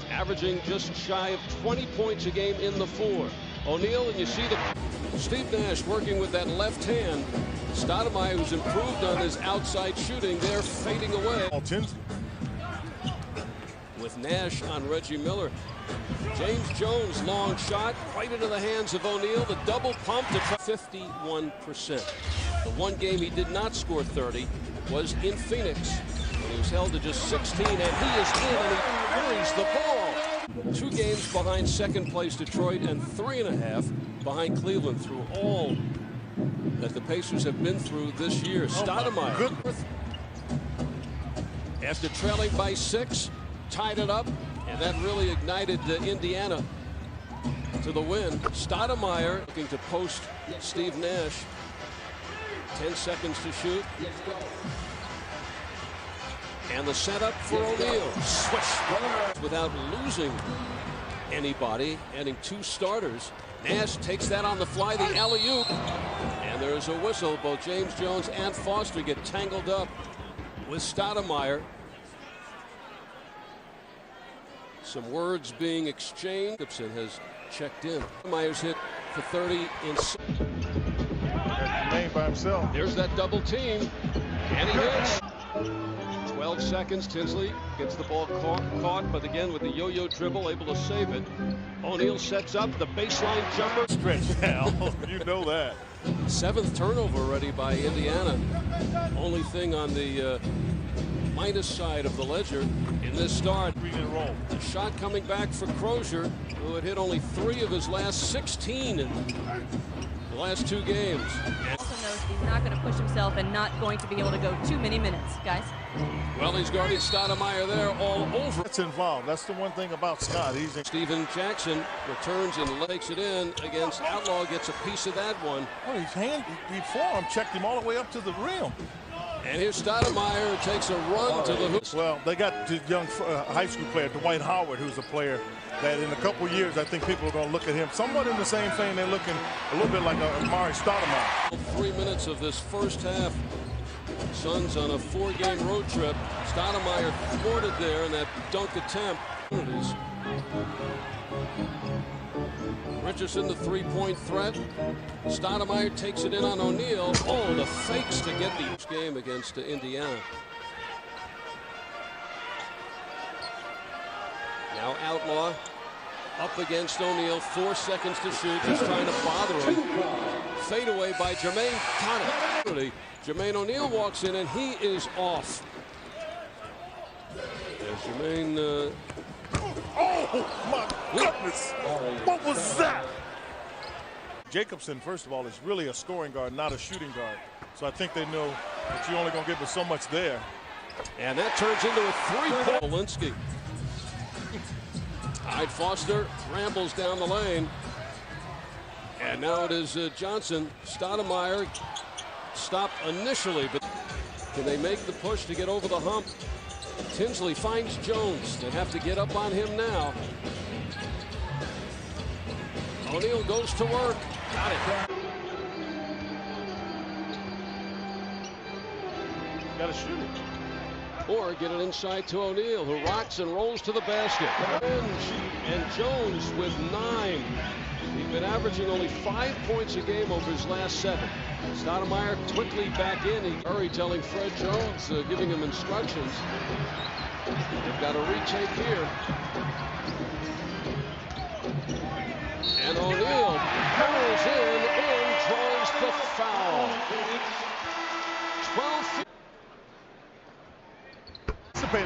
Averaging just shy of 20 points a game in the four. O'Neal, and you see Steve Nash working with that left hand. Stoudemire, who's improved on his outside shooting, they're fading away. With Nash on Reggie Miller. James Jones, long shot, right into the hands of O'Neal. The double pump to 51%. The one game he did not score 30 was in Phoenix, when he was held to just 16, and he is in, and he carries the ball. 2 games behind second place Detroit and 3.5 behind Cleveland through all that the Pacers have been through this year. Stoudemire, after trailing by 6, tied it up, and that really ignited Indiana to the win. Stoudemire looking to post Steve Nash. 10 seconds to shoot. And the setup for O'Neal. Swish without losing anybody, adding 2 starters. Nash takes that on the fly, the alley-oop. And there's a whistle. Both James Jones and Foster get tangled up with Stoudemire. Some words being exchanged. Gibson has checked in. Myers hit for 30 in. Jermaine by himself. There's that double team, and he hits. 12 seconds. Tinsley gets the ball caught, but again with the yo-yo dribble, able to save it. O'Neal sets up the baseline jumper. Stretch now. You know that. 7th turnover already by Indiana. Only thing on the minus side of the ledger in this start. Roll. The shot coming back for Crozier, who had hit only 3 of his last 16 in the last 2 games. Also knows he's not going to push himself and not going to be able to go too many minutes, guys. Well, he's guarding Stoudemire there all over. That's involved. That's the one thing about Scott. He's in. Steven Jackson returns and lakes it in against Outlaw, gets a piece of that one. Oh, he forearm checked him all the way up to the rim. And here's Stoudemire, who takes a run to the hoop. Well, they got the young high school player, Dwight Howard, who's a player that in a couple years, I think people are going to look at him somewhat in the same vein. They're looking a little bit like Amare Stoudemire. 3 minutes of this first half. Suns on a 4-game road trip. Stoudemire thwarted there in that dunk attempt. Richardson, the 3-point threat. Stoudemire takes it in on O'Neal. Oh, the fakes to get the game against Indiana. Now Outlaw up against O'Neal. 4 seconds to shoot. Just trying to bother him. Fade away by Jermaine. Got it. Jermaine O'Neal walks in and he is off. There's Jermaine. Oh, my goodness. What was that? Jacobson, first of all, is really a scoring guard, not a shooting guard. So I think they know that you're only going to give us so much there. And that turns into a 3-point. Walensky. Hyde Foster rambles down the lane. And now it is Johnson. Stoudemire stopped initially, but can they make the push to get over the hump? Tinsley finds Jones. They have to get up on him now. O'Neal goes to work. Got it. Got to shoot it. Or get it inside to O'Neal, who rocks and rolls to the basket. And Jones with 9. He's been averaging only 5 points a game over his last 7. Stoudemire quickly back in. Murray telling Fred Jones, giving him instructions. They've got a retake here. And O'Neal pulls in and draws the foul. 12 feet.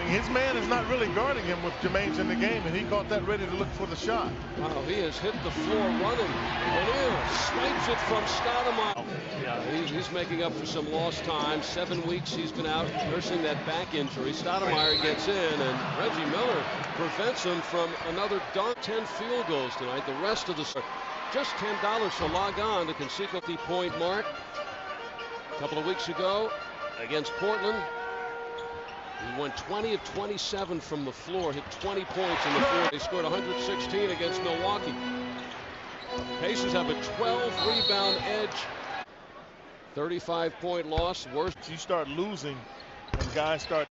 His man is not really guarding him with Jermaine's in the game, and he caught that ready to look for the shot. Wow, he has hit the floor running. O'Neal snipes it from Stoudemire. Yeah, he's making up for some lost time. 7 weeks he's been out nursing that back injury. Stoudemire gets in, and Reggie Miller prevents him from another dunk. 10 field goals tonight. The rest of the just $10 to log on to Conseco the point mark. A couple of weeks ago against Portland, he went 20 of 27 from the floor, hit 20 points in the floor. They scored 116 against Milwaukee. Pacers have a 12-rebound edge. 35-point loss. Worst. You start losing, and guys start